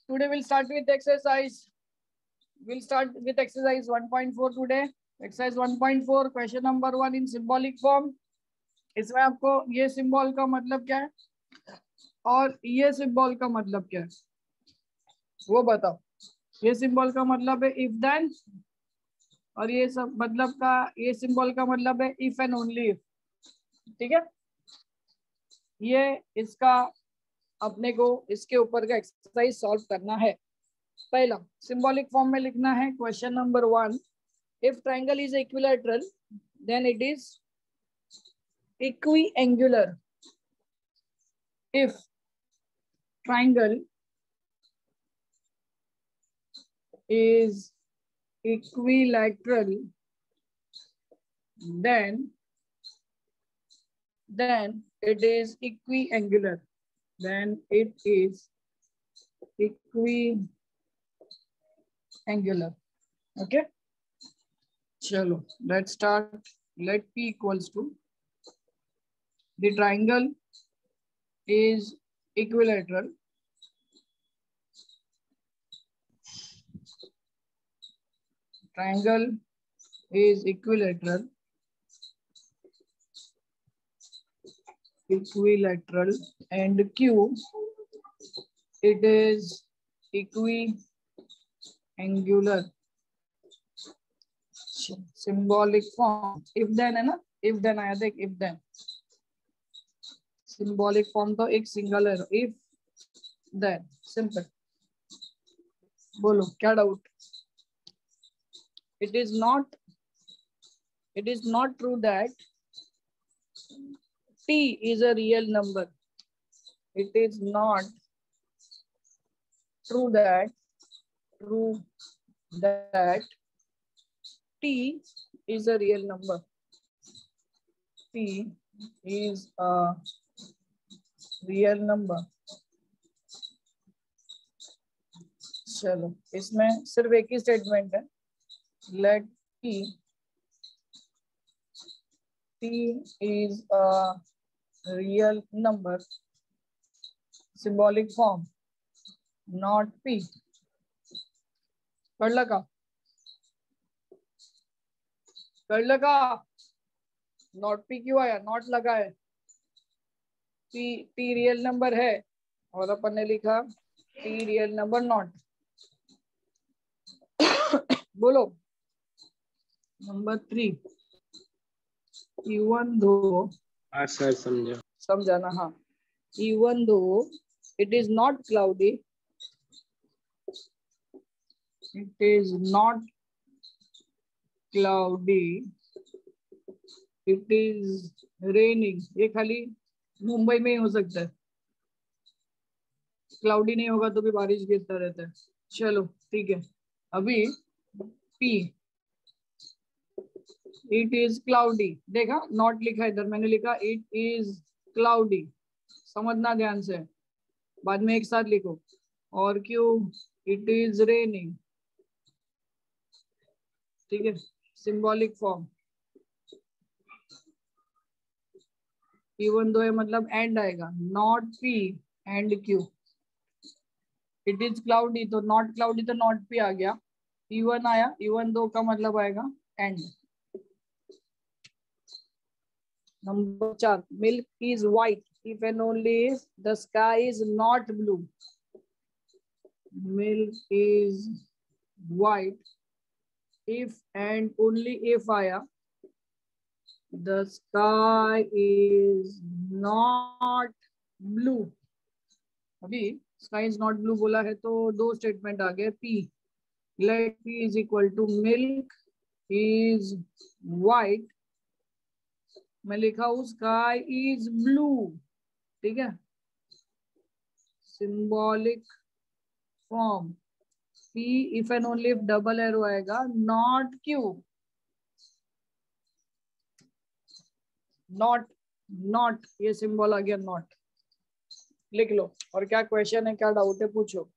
Today we'll start with exercise. We'll start with exercise 1.4 today. Exercise 1.4 question number 1 in symbolic form. इसमें आपको ये symbol का मतलब क्या है और ये सिंबल का मतलब क्या है वो बताओ. ये सिंबल का मतलब है इफ देन और ये सब मतलब का ये सिंबल का मतलब है इफ एंड ओनली इफ. ठीक है. ये इसका अपने को इसके ऊपर का एक्सरसाइज सॉल्व करना है. पहला सिंबॉलिक फॉर्म में लिखना है question number 1. If triangle is equilateral then it is equiangular. If triangle is equilateral then it is equiangular. Then it is equiangular. Okay, chalo let's start. Let p equals to the triangle is equilateral. Triangle is equilateral and q it is equiangular. Symbolic form if then है ना. if then आया देख. if then symbolic form तो एक single है. if then simple. बोलो क्या doubt. it is not true that t is a real number. It is not true that t is a real number. t is a real number. चलो इसमें सिर्फ एक ही स्टेटमेंट है. Let t is a real number. Symbolic form not p. कर लगा not P क्यों आया. नॉट लगा है. टी रियल नंबर है और अपन ने लिखा टी रियल नंबर नॉट. बोलो नंबर 3. इवन दो सर समझाना. हाँ even though it is not cloudy, it is raining. ये खाली मुंबई में ही हो सकता है. क्लाउडी नहीं होगा तो भी बारिश गिरता रहता है. चलो ठीक है. अभी P इट इज क्लाउडी. देखा नॉट लिखा इधर. मैंने लिखा इट इज क्लाउडी. समझना ध्यान से. बाद में एक साथ लिखो. और क्यों इट इज रेनिंग. ठीक है. सिंबॉलिक फॉर्म इवन दो है मतलब एंड आएगा. Not P and Q. It is cloudy तो नॉट क्लाउडी तो नॉट पी आ गया. इवन आया. इवन दो का मतलब आएगा and. Number 4. Milk is white if and only if the sky is not blue. Milk is white if and only if आया. The sky is not blue. अभी sky is not blue बोला है तो दो statement आ गए. P let P is equal to milk is white. मैं लिखा हूँ sky is blue. ठीक है. Symbolic form P if and only if double arrow आएगा. Not Q. नॉट ये सिंबल आ गया नॉट. लिख लो. और क्या क्वेश्चन है क्या डाउट है पूछो.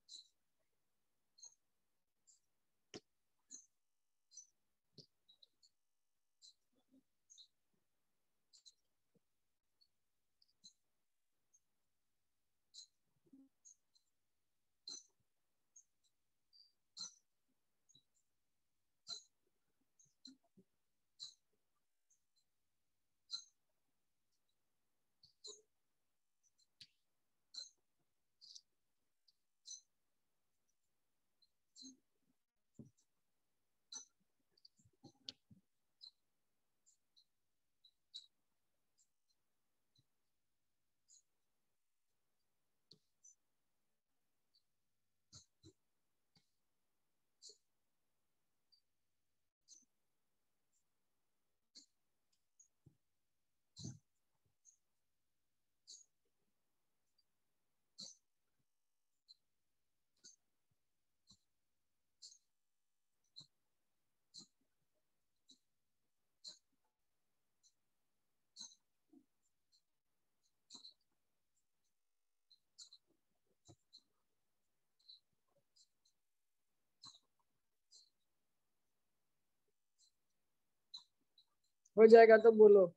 हो जाएगा तो बोलो।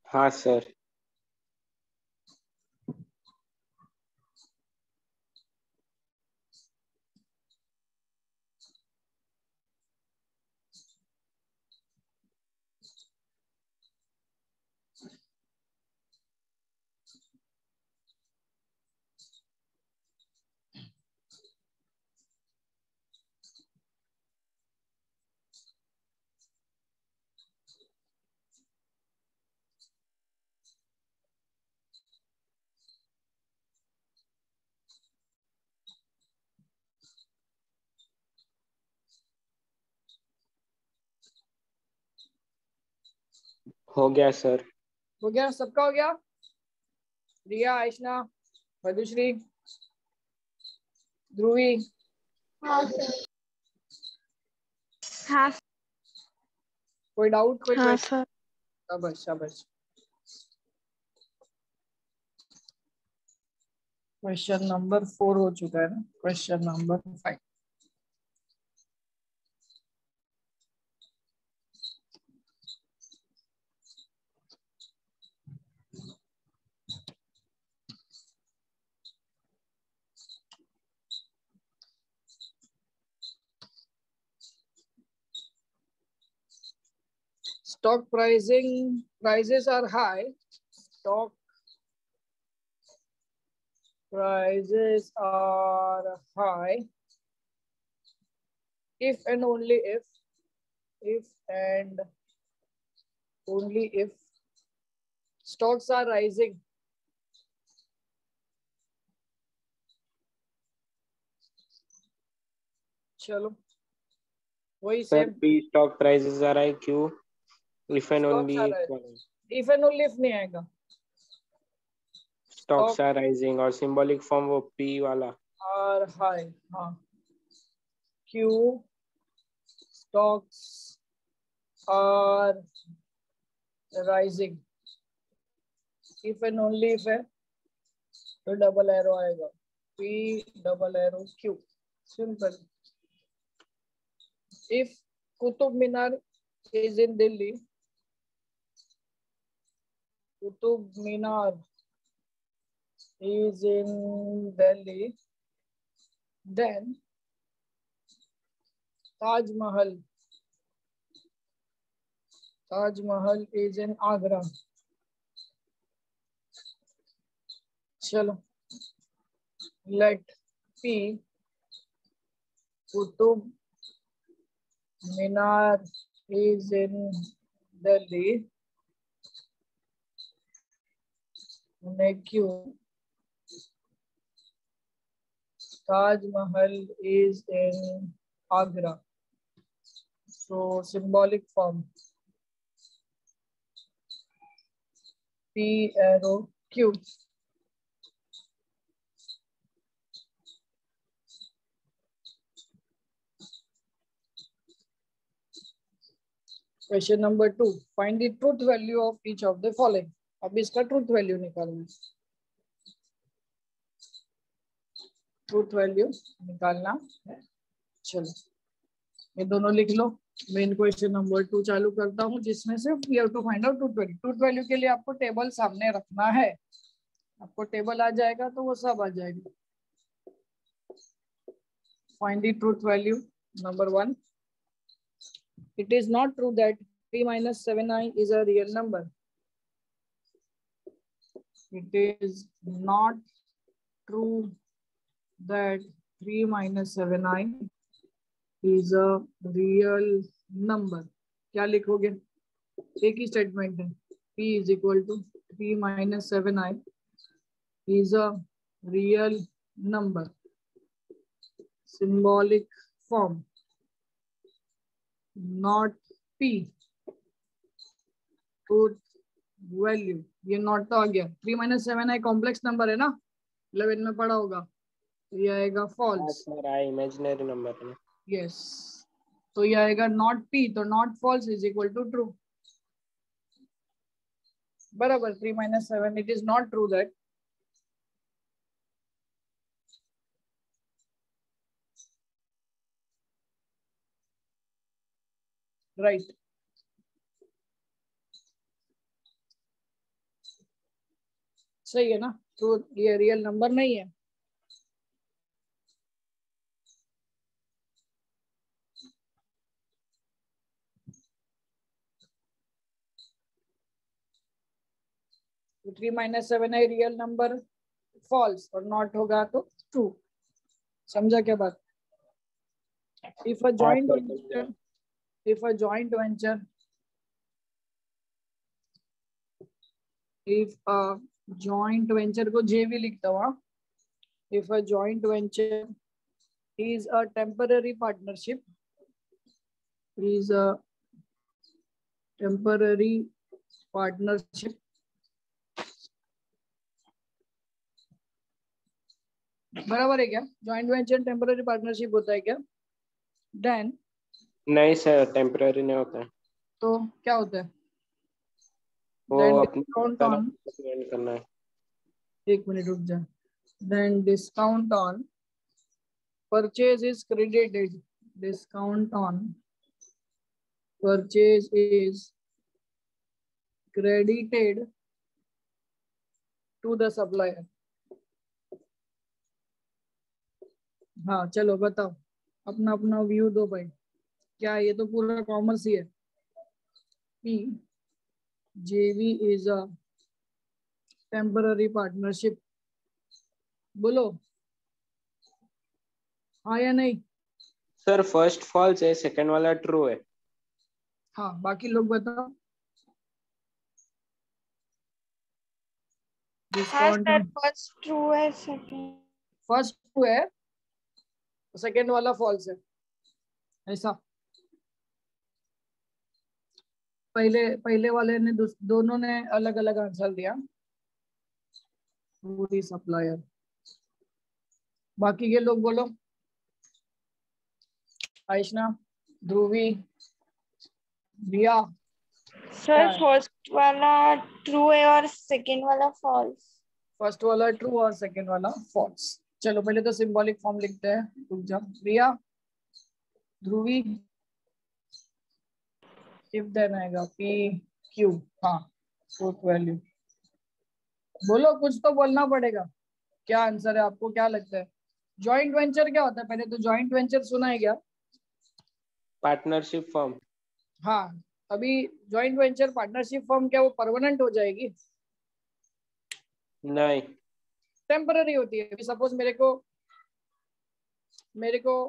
हाँ सर। हो गया सर। हो गया, सबका हो गया। रिया, आयशना, मधुश्री, ध्रुवी। हाँ सर। हाँ कोई डाउट, कोई हाँ क्वेश्चन? सर। शाबाश शाबाश। क्वेश्चन नंबर 4 हो चुका है ना, question number 5। Stock prices are high. Stock prices are high if and only if and only if stocks are rising. चलो वही sir same. P stock prices आ रहा है, क्यू इफ एंड स्टॉक्स आ ओनली रहा है, if if and only if नहीं आएगा। स्टॉक्स स्टॉक आर राइजिंग और सिंबॉलिक फॉर्म वो पी वाला। आर हाई, हाँ। Q stocks are rising if and only if है तो डबल एरो आएगा, P double arrow Q। Simple. If Qutub Minar is in Delhi, Qutub Minar is in Delhi, then Taj Mahal is in Agra. चलो, let P Qutub Minar is in Delhi, and Q Taj Mahal is in Agra. So symbolic form P arrow Q. Question number 2, find the truth value of each of the following. अब इसका truth value निकालना है, truth value निकालना है। चलो ये दोनों लिख लो। मेन क्वेश्चन नंबर 2 चालू करता हूँ, जिसमें से we have to find out truth value. Truth value के लिए आपको टेबल सामने रखना है, आपको टेबल आ जाएगा तो वो सब आ जाएगा। Find the truth value number 1, it is not true that 3 minus 7i is a real number. It is not true that 3 minus 7i is a real number. क्या लिखोगे? एक ही स्टेटमेंट है, p is equal to 3 minus 7i is a real number. Symbolic form, not p. Truth value, ये not तो आ गया। 3 minus 7i complex number है ना, 11 में पढ़ा होगा, तो ये आएगा हाँ false. Sir, i imaginary number है। यस, तो ये आएगा नॉट p, तो not false is equal to true. बराबर 3 minus 7, it is not true that right. सही है ना? तो ये रियल नंबर नहीं है। तो 3 - 7 है रियल नंबर, फॉल्स, और नॉट होगा तो ट्रू। समझा क्या बात? If a joint venture, if a joint venture, if a joint venture को जे भी लिखता हुआ, if a joint venture is a temporary partnership, is a temporary partnership, बराबर है क्या? जॉइंट वेंचर टेम्पररी पार्टनरशिप होता है क्या? देन नहीं सर, टेम्पररी नहीं होता है, तो क्या होता है? वो देन अपने डिस्काउंट ऑन, पेमेंट करना है। एक मिनट रुक जा, then discount on purchase is credited, discount on purchase is credited to the supplier। हाँ चलो बताओ, अपना अपना व्यू दो भाई। क्या ये तो पूरा कॉमर्स ही है। P JV is a temporary partnership, बोलो हाँ या नहीं? सर फर्स्ट फॉल्स है, सेकंड वाला ट्रू है। हाँ बाकी लोग बताओ। हाँ डिस्काउंट सर, फर्स्ट ट्रू है, सेकंड फर्स्ट ट्रू है, सेकंड वाला फॉल्स है, ऐसा? पहले पहले वाले ने दोनों ने अलग अलग आंसर दिया, पूरी सप्लायर। बाकी के लोग बोलो, आयशना, ध्रुवी, रिया, क्या सर। है? फर्स्ट वाला ट्रू है और सेकंड वाला फॉल्स। फर्स्ट वाला ट्रू और सेकंड वाला फॉल्स। चलो पहले तो सिंबॉलिक फॉर्म लिखते हैं, रुक जा। रिया, ध्रुवी, इफ देन आएगा पी क्यू, हाँ ट्रूथ वैल्यू। बोलो, कुछ तो बोलना पड़ेगा। क्या आंसर है? आपको क्या लगता है? जॉइंट वेंचर क्या होता है? पहले तो जॉइंट वेंचर सुना है क्या? Partnership form. हाँ, अभी जॉइंट वेंचर पार्टनरशिप फॉर्म क्या वो परमानेंट हो जाएगी? नहीं। टेम्पररी होती है। सपोज मेरे को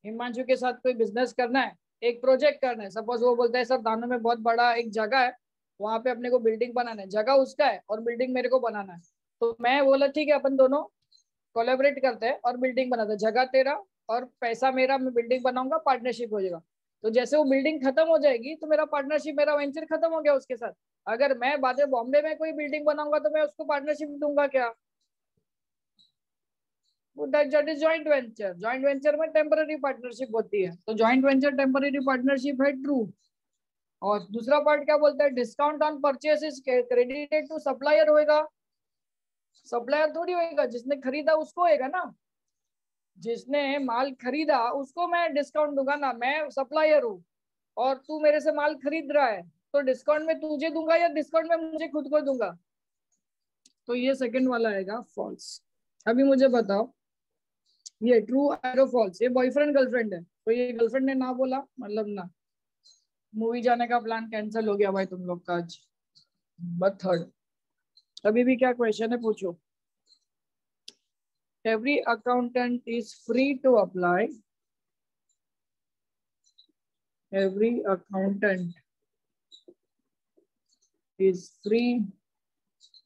हिमांशु के साथ कोई बिजनेस करना है, एक प्रोजेक्ट करना है। सपोज वो बोलता है सर दानो में बहुत बड़ा एक जगह है, वहां पे अपने को बिल्डिंग बनाना है, जगह उसका है और बिल्डिंग मेरे को बनाना है। तो मैं बोला ठीक है, अपन दोनों कोलैबोरेट करते हैं और बिल्डिंग बनाते हैं। जगह तेरा और पैसा मेरा, मैं बिल्डिंग बनाऊंगा, पार्टनरशिप हो जाएगा। तो जैसे वो बिल्डिंग खत्म हो जाएगी तो मेरा पार्टनरशिप, मेरा वेंचर खत्म हो गया उसके साथ। अगर मैं बाद में बॉम्बे में कोई बिल्डिंग बनाऊंगा तो मैं उसको पार्टनरशिप दूंगा क्या? That is joint venture. Joint venture में टेम्पररी पार्टनरशिप होती है, तो जॉइंट वेंचर टेम्पररी पार्टनरशिप है, ट्रू। और दूसरा पार्ट क्या बोलता है? Discount on purchase is credited to supplier होएगा। सप्लायर थोड़ी होएगा, जिसने खरीदा उसको होएगा ना। जिसने माल खरीदा उसको मैं डिस्काउंट दूंगा ना, मैं सप्लायर हूँ और तू मेरे से माल खरीद रहा है, तो डिस्काउंट में तुझे दूंगा या डिस्काउंट में मुझे खुद को दूंगा? तो ये सेकंड वाला आएगा फॉल्स। अभी मुझे बताओ, ये ट्रू एरो फॉल्स? ये बॉयफ्रेंड गर्लफ्रेंड है, तो ये गर्लफ्रेंड ने ना बोला मतलब ना, मूवी जाने का प्लान कैंसिल हो गया भाई तुम लोग का आज। बट थर्ड, अभी भी क्या क्वेश्चन है पूछो। Every accountant is free to apply, every accountant is free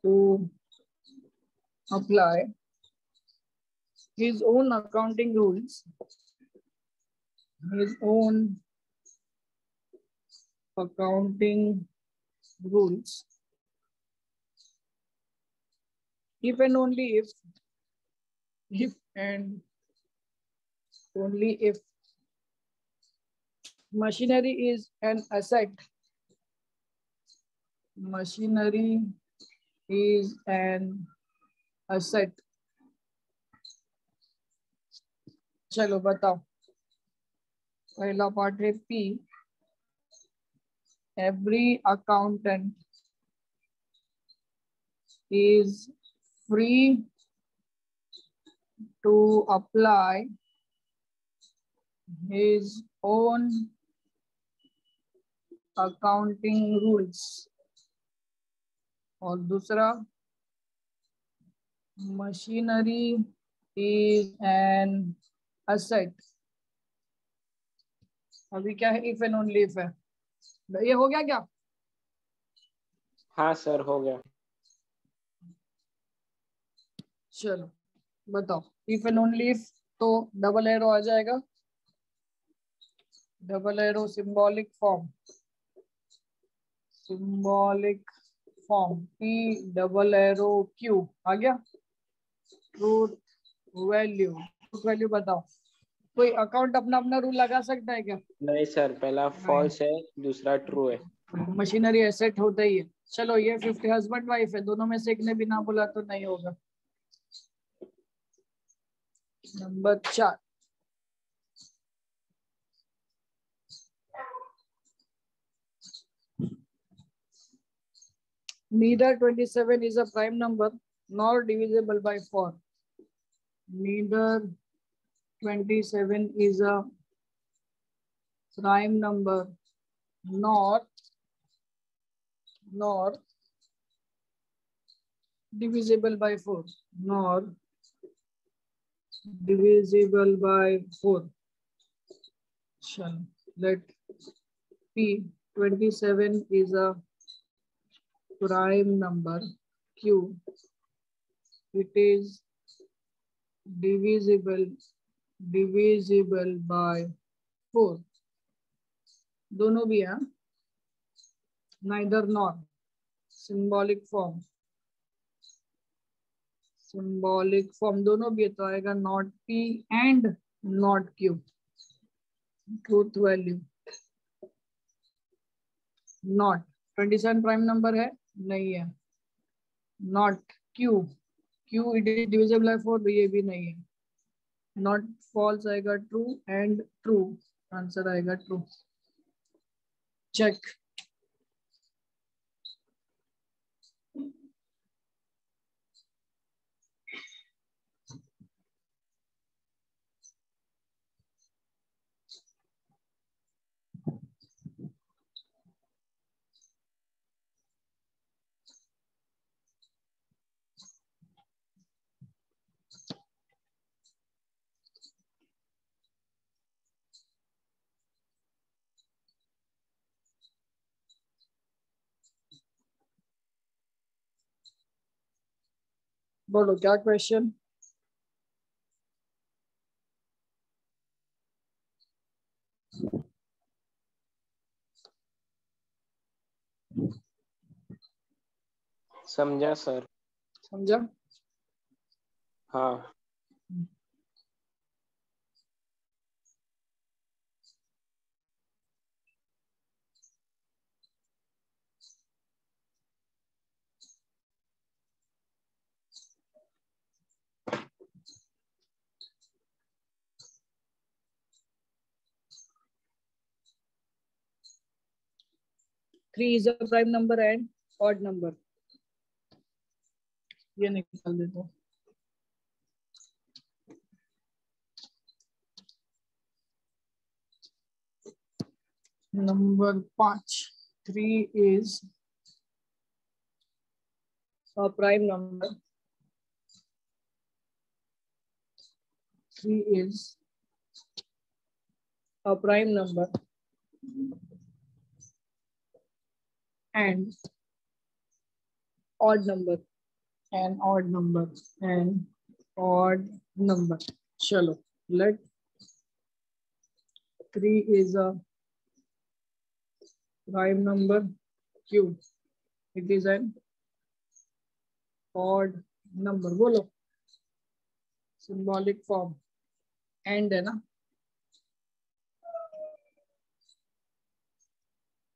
to apply his own accounting rules, his own accounting rules, if and only if and only if machinery is an asset, machinery is an asset। चलो बताओ, पहला part है P, every accountant is free to apply his own accounting rules. और दूसरा, machinery is an asset. अभी क्या है, if and only if है. ये हो गया क्या? हाँ सर हो गया. चलो बताओ, if and only if तो डबल एरो आ जाएगा. Double arrow symbolic form, P double arrow Q आ गया. ट्रूथ वैल्यू बताओ. कोई अकाउंट अपना अपना रूल लगा सकता है क्या? नहीं सर, पहला फॉल्स है, दूसरा ट्रू है. मशीनरी एसेट होता ही है. चलो ये 50 हस्बैंड वाइफ है, दोनों में से एक ने भी ना बोला तो नहीं होगा. Number 4, neither 27 is a prime number nor divisible by 4. Neither 27 is a prime number nor divisible by 4. Nor divisible by 4. Shall let P 27 is a prime number. Q it is divisible by 4. दोनों भी है. Neither nor symbolic form दोनों भी है तो आएगा not P and not Q. Truth value not 27 prime number है नहीं है. not Q it is divisible by 4 ये भी नहीं है. not false आएगा ट्रू एंड ट्रू. आंसर आएगा ट्रू. चेक. बोलो क्या क्वेश्चन. समझा सर. समझा. हाँ. Three is a prime number and odd number. ये निकाल देता हूँ. Number 5, 3 is a prime number. 3 is a prime number and odd number. चलो let 3 is a prime number. Q it is an odd number. बोलो. Symbolic form and है ना.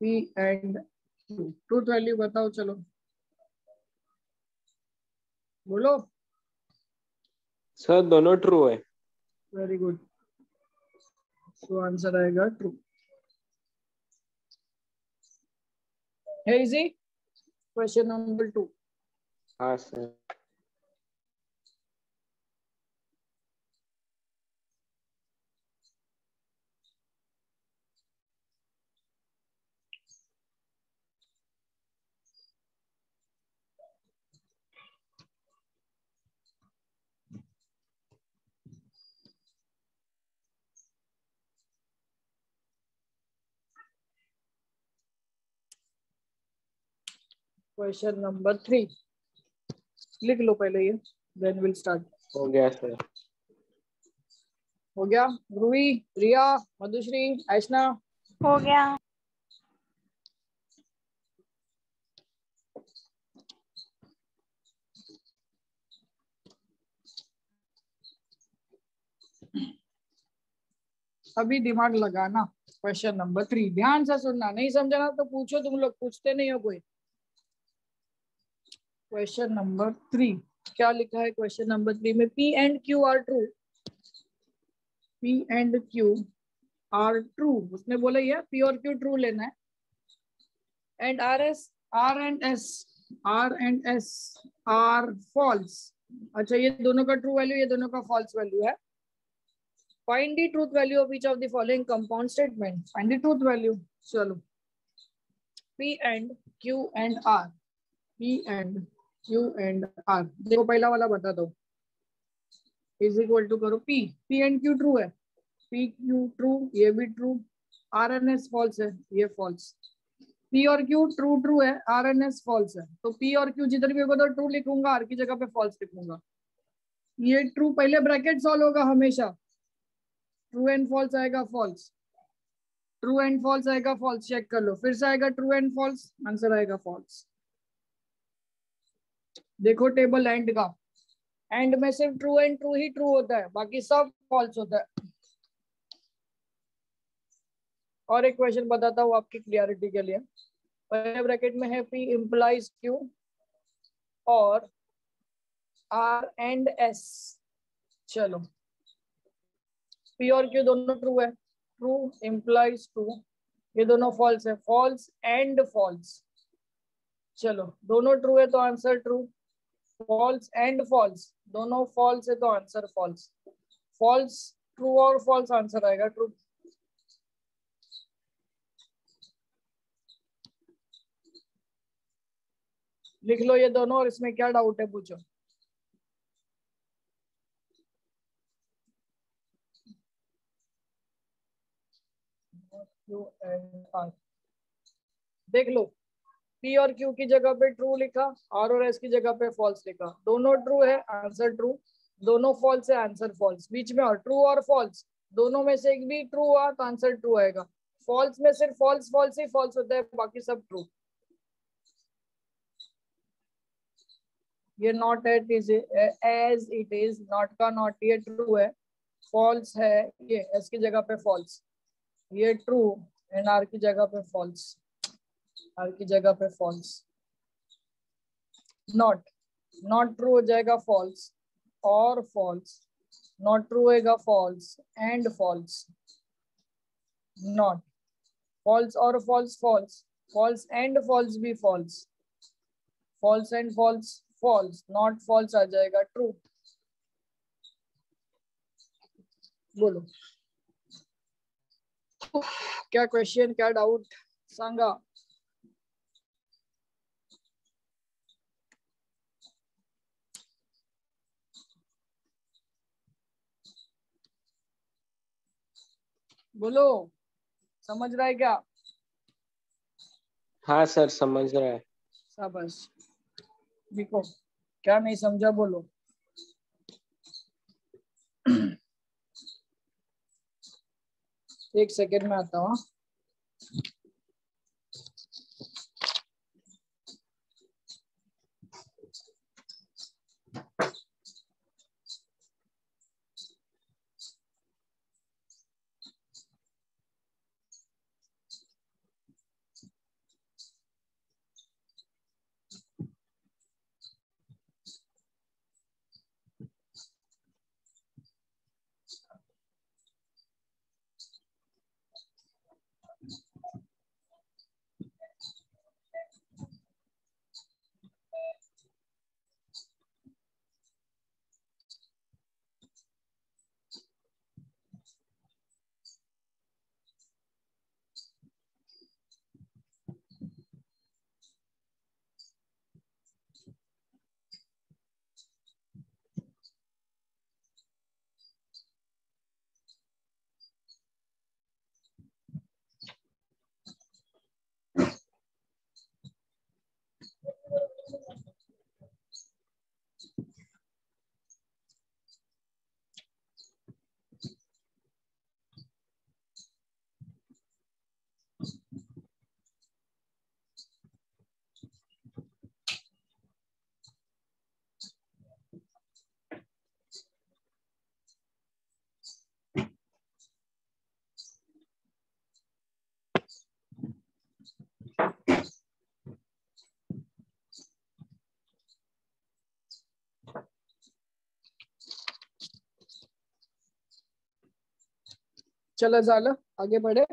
P and Q. Truth value बताओ. चलो बोलो. Sir दोनों true है. Very good. So answer आएगा ट्रू. है इजी। Question number 2। हाँ सर। क्वेश्चन नंबर 3 लिख लो पहले ये, देन विल स्टार्ट। हो गया सर। हो गया। ध्रुवी, रिया, मधुश्री, ऐशना। हो गया। अभी दिमाग लगाना। क्वेश्चन नंबर 3 ध्यान से सुनना, नहीं समझा ना तो पूछो, तुम लोग पूछते नहीं हो कोई। क्वेश्चन नंबर 3 क्या लिखा है? क्वेश्चन नंबर 3 में P and Q are true. P and Q are true, उसने बोला ये P और Q ट्रू लेना है। And R and S are false. अच्छा, ये दोनों का ट्रू वैल्यू, ये दोनों का फॉल्स वैल्यू है। Find the truth value of each of the following compound statement. Find the truth value. चलो, P and Q and R। P and Q and R, देखो पहला वाला बता दो। इज इक्वल टू करो P एंड Q ट्रू है, P Q true, ये भी true. R and S false है, ये फॉल्स। P और Q ट्रू ट्रू है, R एन S फॉल्स है। तो P और Q जिधर भी होगा तो ट्रू लिखूंगा, R की जगह पे फॉल्स लिखूंगा। ये ट्रू पहले ब्रैकेट सॉल्व होगा हमेशा। ट्रू एंड फॉल्स आएगा फॉल्स, ट्रू एंड फॉल्स आएगा फॉल्स। चेक कर लो, फिर से आएगा ट्रू एंड फॉल्स, आंसर आएगा फॉल्स। देखो टेबल एंड का, एंड में सिर्फ true and true he true होता है, बाकी सब फॉल्स होता है। और एक क्वेश्चन बताता हूँ आपकी क्लियरिटी के लिए। पहले ब्रैकेट में है P इंप्लाइज Q और R एंड S। चलो, P और Q दोनों ट्रू है, ट्रू इंप्लाइज ट्रू, ये दोनों फॉल्स है, फॉल्स एंड फॉल्स। चलो, दोनों ट्रू है तो answer true, false and false दोनों फॉल्स है तो आंसर फॉल्स। फॉल्स ट्रू और फॉल्स, आंसर आएगा ट्रू। लिख लो ये दोनों, और इसमें क्या डाउट है पूछो। Q एंड R, देख लो, P और Q की जगह पे ट्रू लिखा, R और S की जगह पे फॉल्स लिखा। दोनों ट्रू है, आंसर ट्रू। दोनों फॉल्स है, आंसर फॉल्स। बीच में और ट्रू और फॉल्स, दोनों में से एक भी ट्रू हुआ तो आंसर ट्रू आएगा। फॉल्स में सिर्फ फॉल्स फॉल्स ही फॉल्स होता है, बाकी सब ट्रू। ये not at is as it is, not का नॉट, ये ट्रू है, फॉल्स है ये एस की जगह पे फॉल्स, ये ट्रू एंड आर की जगह पे फॉल्स, आर की जगह पे फॉल्स। नॉट, नॉट ट्रू हो जाएगा फॉल्स और फॉल्स, नॉट ट्रू होएगा false and false. Not, false और false false, false and false भी false, false and false false, not false आ जाएगा ट्रू। बोलो क्या क्वेश्चन, क्या डाउट सांगा। बोलो, समझ रहा है क्या? हाँ सर, समझ रहा है। शाबाश। देखो क्या नहीं समझा, बोलो। एक सेकेंड में आता हूँ। चलो झालं, आगे बढ़े।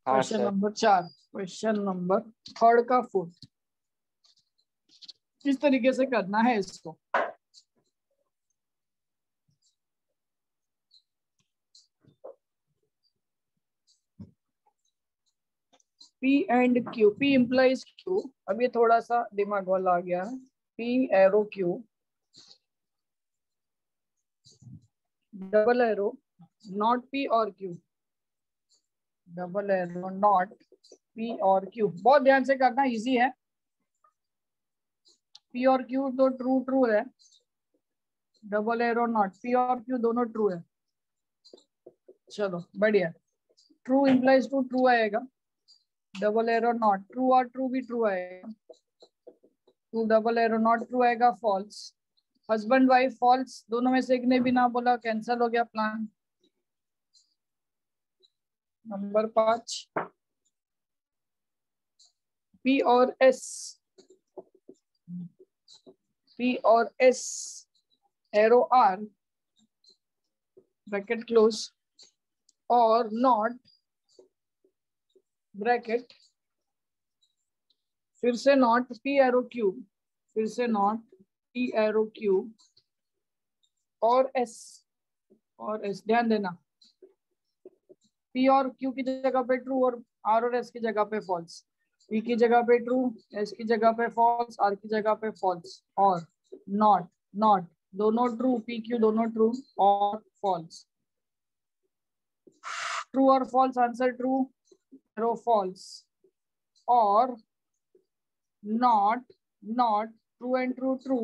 हाँ question sir. Number 4, question number 3 का 4 किस तरीके से करना है इसको। P and Q, P implies Q। अब ये थोड़ा सा दिमाग वाला आ गया है। P arrow Q, double arrow not P और Q, double arrow not P और Q। बहुत ध्यान से करना, इजी है। P और Q तो ट्रू ट्रू है, डबल एरो नॉट P और Q दोनों ट्रू है। चलो बढ़िया, ट्रू इम्प्लाइज टू ट्रू आएगा, डबल एरो नॉट ट्रू और ट्रू भी ट्रू आएगा, to double arrow not true आएगा, फॉल्स। हस्बैंड वाइफ फॉल्स, दोनों में से एक ने भी ना बोला, कैंसिल हो गया प्लान। नंबर 5, P और S, P और S arrow R bracket close और नॉट ब्रैकेट, फिर से नॉट P एरो Q, फिर से नॉट P एरो Q और S, और S। ध्यान देना, P और Q की जगह पे ट्रू और R और S की जगह पे फॉल्स। P की जगह पे ट्रू, S की जगह पे फॉल्स, R की जगह पे फॉल्स, और नॉट नॉट दोनों ट्रू, P Q दोनों ट्रू और फॉल्स। ट्रू और false, answer true, arrow false, और not not true and true true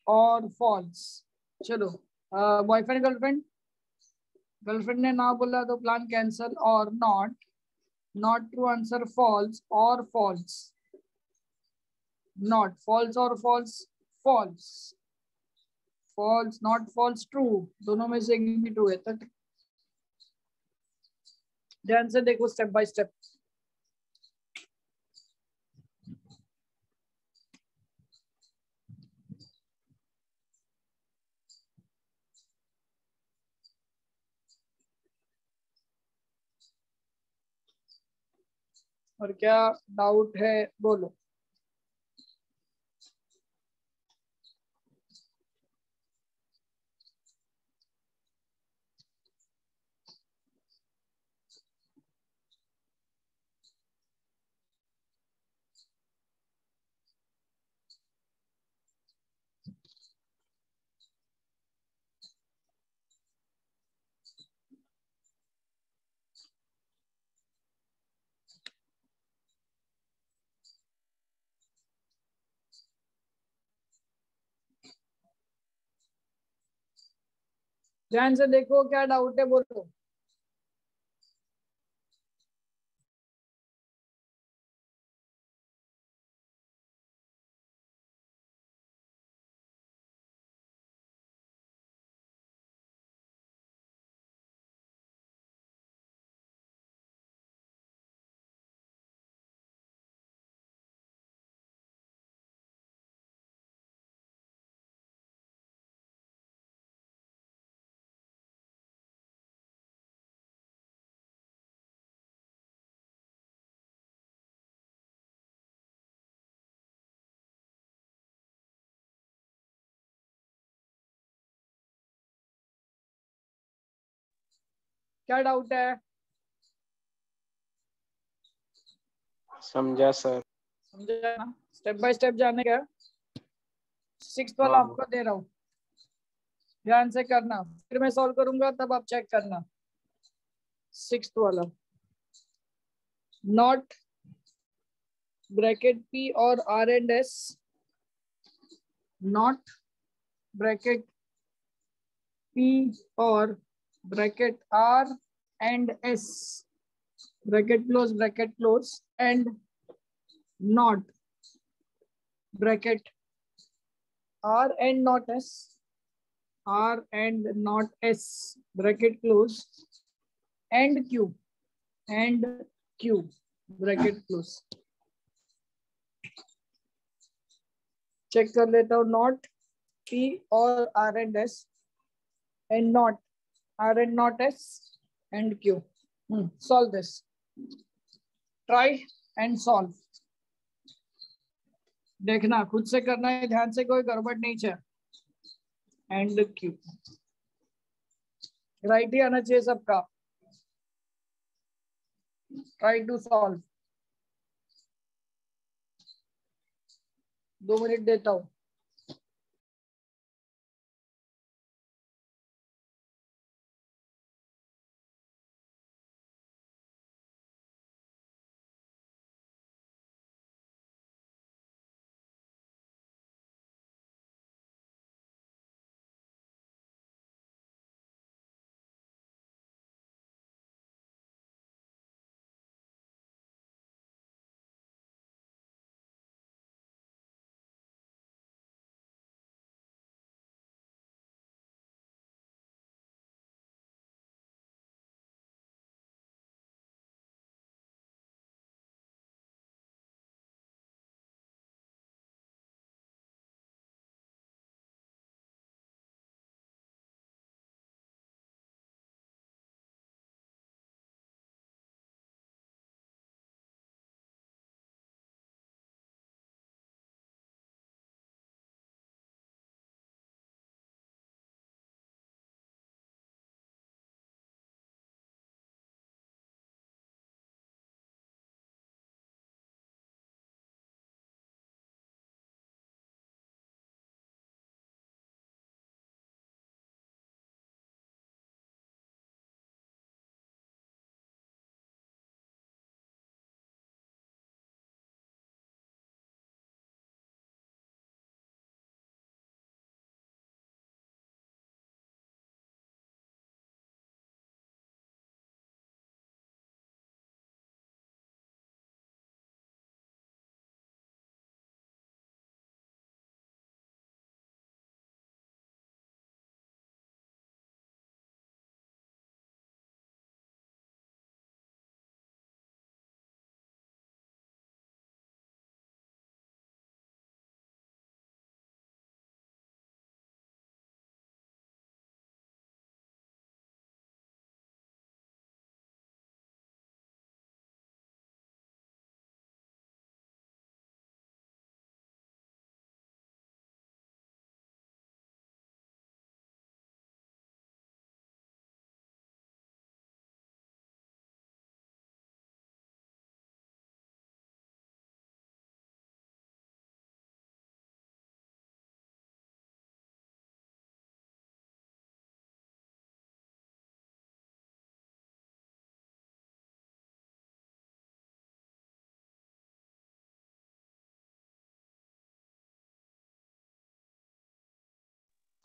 और फॉल्स। चलो बॉयफ्रेंड गर्लफ्रेंड, गर्लफ्रेंड ने ना बोला तो प्लान कैंसल, और not not true, answer false और फॉल्स, नॉट फॉल्स और false, false false not false true, दोनों में से एक भी ट्रू है। तो ध्यान से देखो स्टेप बाय स्टेप। और क्या डाउट है बोलो। ध्यान से देखो, क्या डाउट है बोलो। क्या डाउट है? समझा सर। समझा ना, स्टेप बाय स्टेप जाने का। 6th वाला हाँ आपको दे रहा हूँ, ध्यान से करना, फिर मैं सॉल्व करूंगा तब आप चेक करना। 6th वाला, नॉट ब्रैकेट P और R and S, not bracket P और bracket R and S, bracket close and not bracket R and not S, R and not S, bracket close, and Q bracket close। Check कर लेता हूँ, not P or R and S and not R and not S and Q. Solve this. Try and solve. देखना खुद से करना है, ध्यान से, कोई गड़बड़ नहीं है. एंड क्यू राइट ही आना चाहिए सबका. Try to solve. 2 मिनट देता हूँ.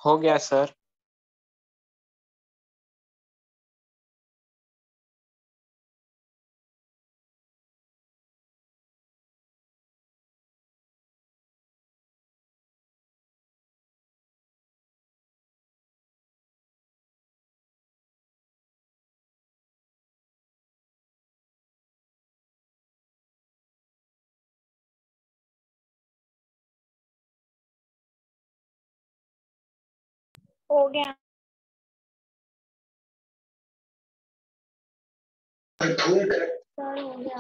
हो गया सर. हो गया. सर हो गया.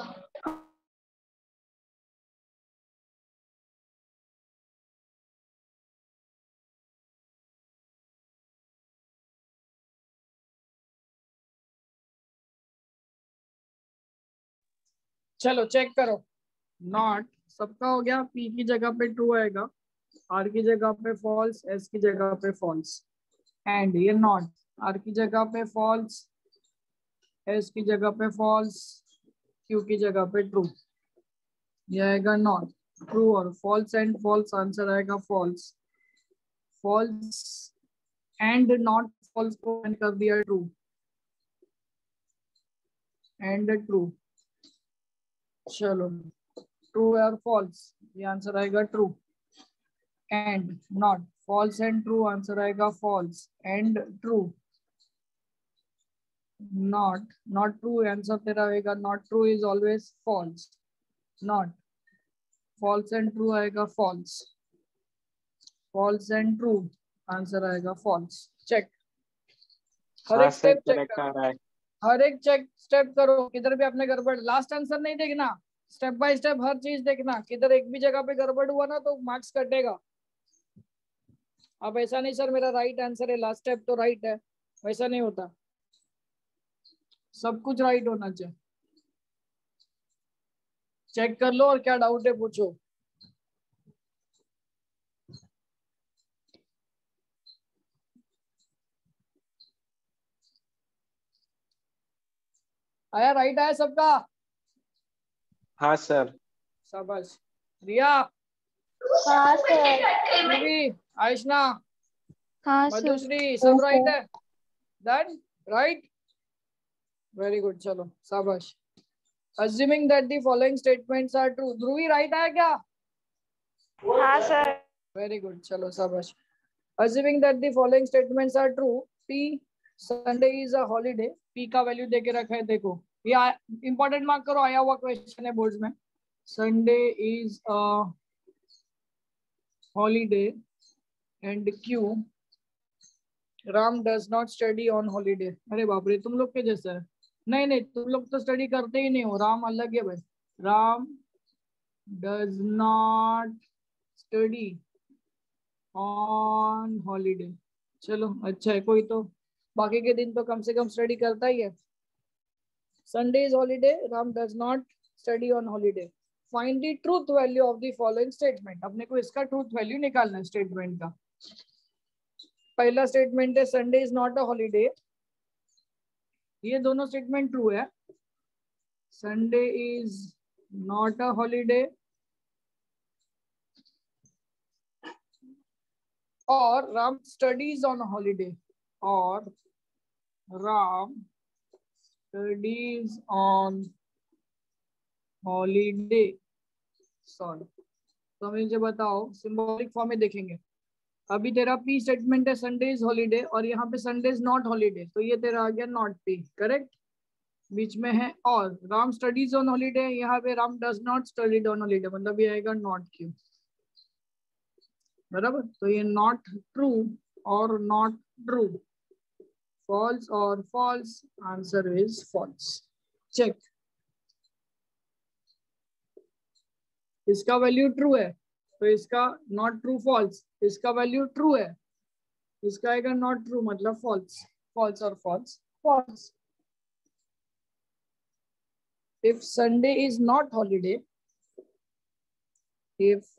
चलो चेक करो. नॉट सबका हो गया. पी की जगह पे ट्रू आएगा, आर की जगह पे फॉल्स, एस की जगह पे फॉल्स. एंड ये नॉट आर की जगह पे फॉल्स, एस की जगह पे फॉल्स, क्यू की जगह पे ट्रू. ये आएगा नॉट, ट्रू और फॉल्स एंड फॉल्स. आंसर आएगा false. False and not false को एंड कर दिया ट्रू एंड ट्रू. चलो ट्रू और फॉल्स, ये आंसर आएगा true. And not false and true, answer आएगा false and true. Not true answer तेरा आएगा. Not true is always false. Not false and true आएगा false. False and true, answer आएगा false. Check, हर हाँ एक सर स्टेप चेक करेक्ट आ करो, रहा है। हर एक चेक स्टेप करो, किधर भी आपने गड़बड़, लास्ट आंसर नहीं देखना, स्टेप बाय स्टेप हर चीज देखना, किधर एक भी जगह पे गड़बड़ हुआ ना तो मार्क्स कटेगा। अब ऐसा नहीं सर मेरा राइट आंसर है, लास्ट स्टेप तो राइट है, वैसा नहीं होता, सब कुछ राइट होना चाहिए। चेक कर लो और क्या डाउट है पूछो। आया, राइट आया सबका? हाँ सर। शाबाश। रिया, हाँ सर। पूर्वी, आयशना, हाँ सर। मधुश्री, सब राइट है? डन, राइट, वेरी गुड, चलो शाबाश। Assuming that the following statements are true, Dhubri right आया क्या? हाँ सर। वेरी गुड, चलो शाबाश। Assuming that the following statements are true, P Sunday is a holiday, P का वैल्यू देके रखा है, देखो ये इंपॉर्टेंट मार्क करो, आया हुआ क्वेश्चन है बोर्ड में। Sunday is a holiday and Q Ram does not study on holiday। अरे बाप रे, तुम लोग के जैसा है। नहीं नहीं, तुम लोग तो स्टडी करते ही नहीं हो, राम अलग है भाई। Ram does not study on holiday। चलो अच्छा है, कोई तो बाकी के दिन तो कम से कम स्टडी करता ही है। Sunday is holiday, Ram does not study on holiday। Find the truth value of the following statement। अपने को इसका ट्रूथ वैल्यू निकालना है स्टेटमेंट का। पहला स्टेटमेंट है Sunday is not a holiday, ये दोनों स्टेटमेंट ट्रू है। Sunday is not a holiday और राम स्टडीज ऑन हॉलीडे, और Ram studies on holiday. Sorry, तो मुझे बताओ, सिंबॉलिक फॉर्म में देखेंगे। अभी तेरा पी स्टेटमेंट है संडे इज हॉलीडे और यहाँ पे संडे इज नॉट हॉलीडे, तो ये तेरा आ गया नॉट पी, करेक्ट। बीच में है और राम स्टडीज ऑन हॉलीडे, यहाँ पे Ram does not study on holiday, मतलब ये आएगा नॉट क्यू, बराबर। तो ये नॉट ट्रू और नॉट ट्रू, फॉल्स और false, answer is false. Check, इसका वैल्यू ट्रू है तो इसका नॉट ट्रू फॉल्स, इसका वैल्यू ट्रू है, इसका आएगा नॉट ट्रू मतलब फॉल्स, फॉल्स और false, false. If Sunday is not holiday, if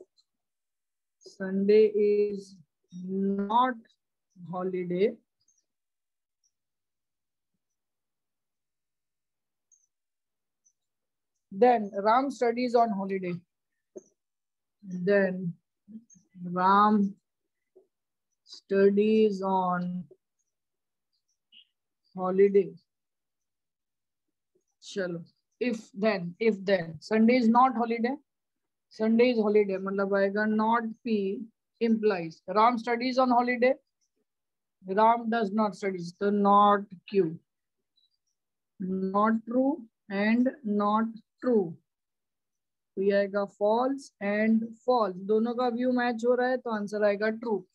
Sunday is not holiday, then Ram studies on holiday. Then Ram studies on holiday. चलो, if then Sunday is not holiday, Sunday is holiday मतलब आएगा not P implies Ram studies on holiday, Ram does not studies, तो not Q, not true and not true, तो ये आएगा false and false, दोनों का view match हो रहा है तो आंसर आएगा ट्रू।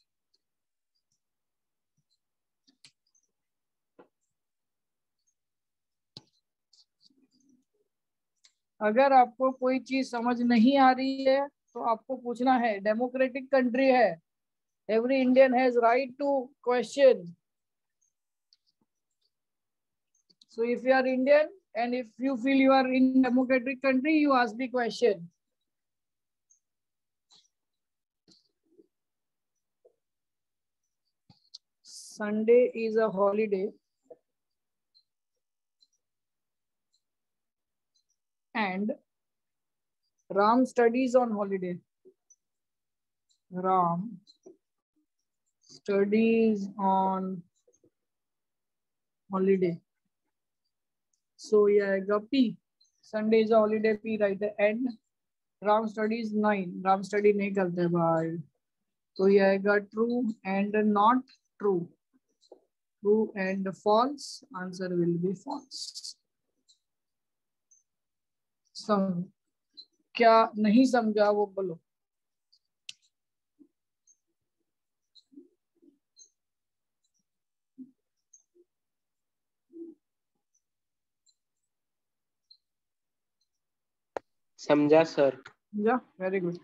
अगर आपको कोई चीज समझ नहीं आ रही है तो आपको पूछना है, डेमोक्रेटिक कंट्री है, every Indian has right to question. So if you are Indian and if you feel you are in democratic country, you ask the question. Sunday is a holiday and Ram studies on holiday. Ram studies on holiday. So ये आएगा P. Sunday is a holiday, P right है। And Ram studies 9, Ram study नहीं करते भाई, तो ये आएगा true and not true. True and false, answer will be false. क्या नहीं समझा वो बोलो। समझा सर। समझा, वेरी गुड।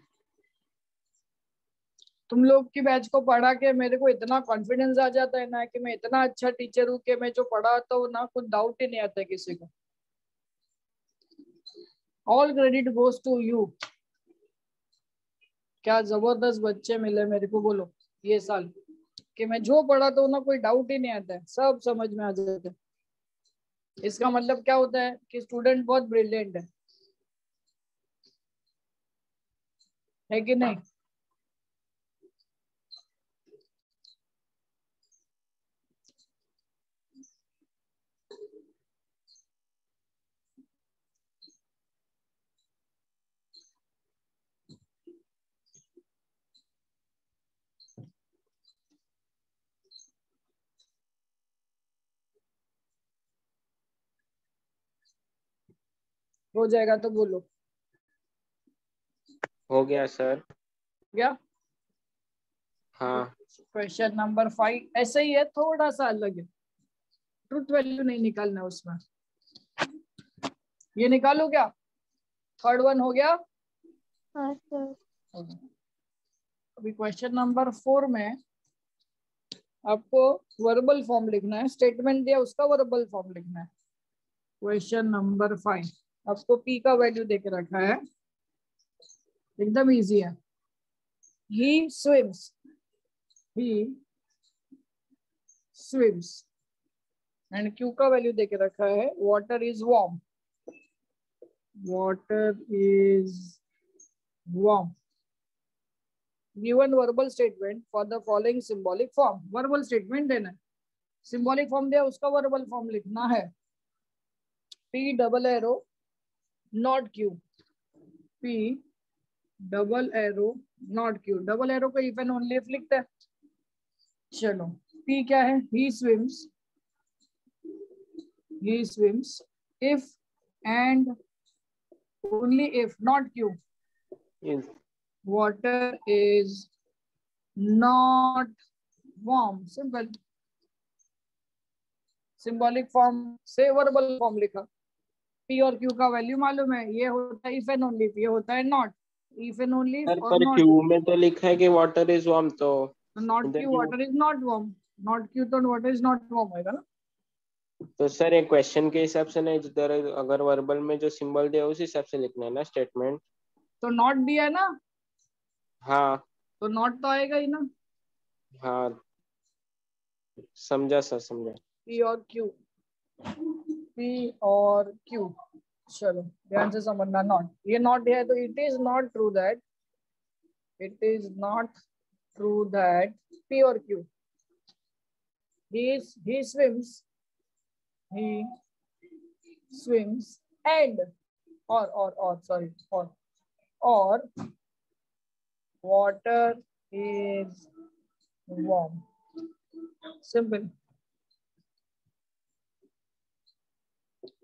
तुम लोग की बैच को पढ़ा के मेरे को इतना कॉन्फिडेंस आ जाता है ना कि मैं इतना अच्छा टीचर हूँ कि मैं जो पढ़ाता हूँ ना कुछ डाउट ही नहीं आता है किसी को। All credit goes to you. क्या जबरदस्त बच्चे मिले मेरे को, बोलो ये साल, कि मैं जो पढ़ाता हूँ ना कोई डाउट ही नहीं आता है, सब समझ में आ जाता है। इसका मतलब क्या होता है कि स्टूडेंट बहुत ब्रिलियंट है कि नहीं? हो जाएगा तो बोलो। हो गया सर। क्या? हाँ। क्वेश्चन नंबर 5 ऐसे ही है, थोड़ा सा अलग है। ट्रुथ वैल्यू नहीं निकालना उसमें, ये निकालो क्या? थर्ड वन हो गया। हाँ सर। अभी क्वेश्चन नंबर 4 में आपको वर्बल फॉर्म लिखना है, स्टेटमेंट दिया उसका वर्बल फॉर्म लिखना है। क्वेश्चन नंबर 5 आपको पी का वैल्यू देके रखा है, एकदम इजी है। He swims, he swims, and Q का वैल्यू देके रखा है water is warm, water is warm. Given verbal statement for the following symbolic form. Verbal statement देना है, सिंबॉलिक फॉर्म दिया उसका वर्बल फॉर्म लिखना है। P double arrow not Q, P double arrow not Q, double arrow को if and only if लिखते हैं। चलो पी क्या है? He swims, he swims if and only if, not Q, Yes. water is not warm. Simple. Symbolic form से verbal form लिखा। P और Q का वैल्यू मालूम है, ये होता है इफ एंड ओनली इफ, ये होता है not if and only sir और पर नॉट क्यू में तो लिखा है कि वाटर इज वार्म, तो नॉट इधर क्यू भी water is not warm, not Q तो वाटर इज नॉट वार्म होगा ना। तो सर ये क्वेश्चन के हिसाब से नहीं, जिधर अगर वर्बल में जो सिंबल दिया उस हिसाब से लिखना है ना स्टेटमेंट। तो नॉट दिया है ना, हाँ। तो नॉट तो आएगा ही ना। हाँ समझा सर, समझा। P और Q, P और Q, चलो ध्यान से समझना। नॉट, ये नॉट है तो it is not true that, it is not true that P और Q, he swims, he swims and or sorry or water is warm. Simple.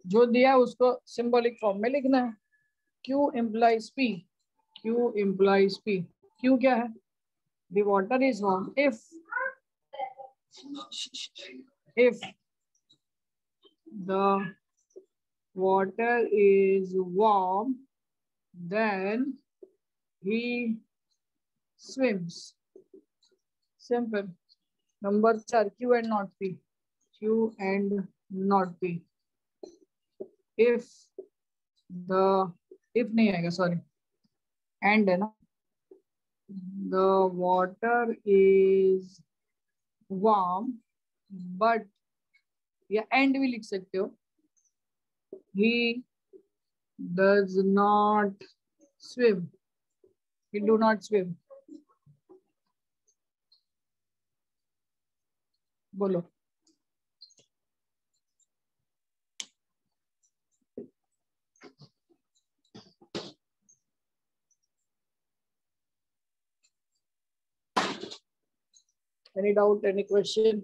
जो दिया है उसको सिंबॉलिक फॉर्म में लिखना है। Q implies P, Q implies P, Q क्या है? The water is warm if the water is warm, then he swims. Simple. Number 4, Q and not P. Q and not P. If the, if नहीं आएगा, sorry, and है ना, the water is warm, but या and भी लिख सकते हो, he does not swim, he do not swim. बोलो। Any doubt, any question?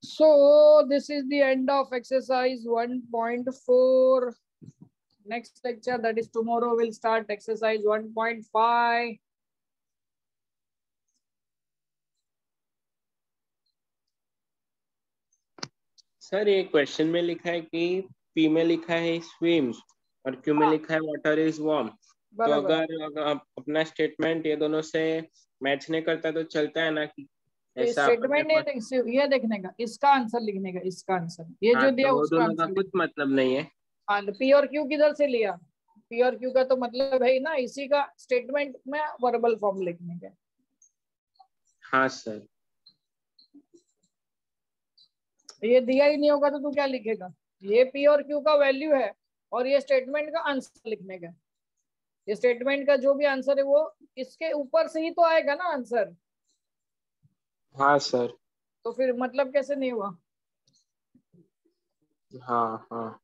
So this is the end of exercise 1.4. Next lecture, that is tomorrow, we'll start exercise 1.5. Sir ये question में लिखा है कि पी में लिखा है स्विम्स और क्यू में हाँ, लिखा है वाटर इज वार्म। तो बराबर। अगर अपना स्टेटमेंट ये दोनों से मैच नहीं करता तो चलता है ना कि ये ऐसा अपन के स्टेटमेंट पास। ये देखने का, इसका आंसर लिखने का, इसका आंसर ये हाँ जो तो दिया वो उसका दोनों का आंसर कुछ लिखने मतलब नहीं है। का। हाँ, पी और क्यू किधर से लिया? पी और क्यू का तो मतलब है ही ना, इसी का स्टेटमेंट में वर्बल फॉर्म लिखने का। हाँ सर। ये दिया ही नहीं होगा तो तू क्या लिखेगा? ये पी और क्यू का वैल्यू है और ये स्टेटमेंट का आंसर लिखने का। ये स्टेटमेंट का जो भी आंसर है वो इसके ऊपर से ही तो आएगा ना आंसर। हाँ सर। तो फिर मतलब कैसे नहीं हुआ? हाँ हाँ।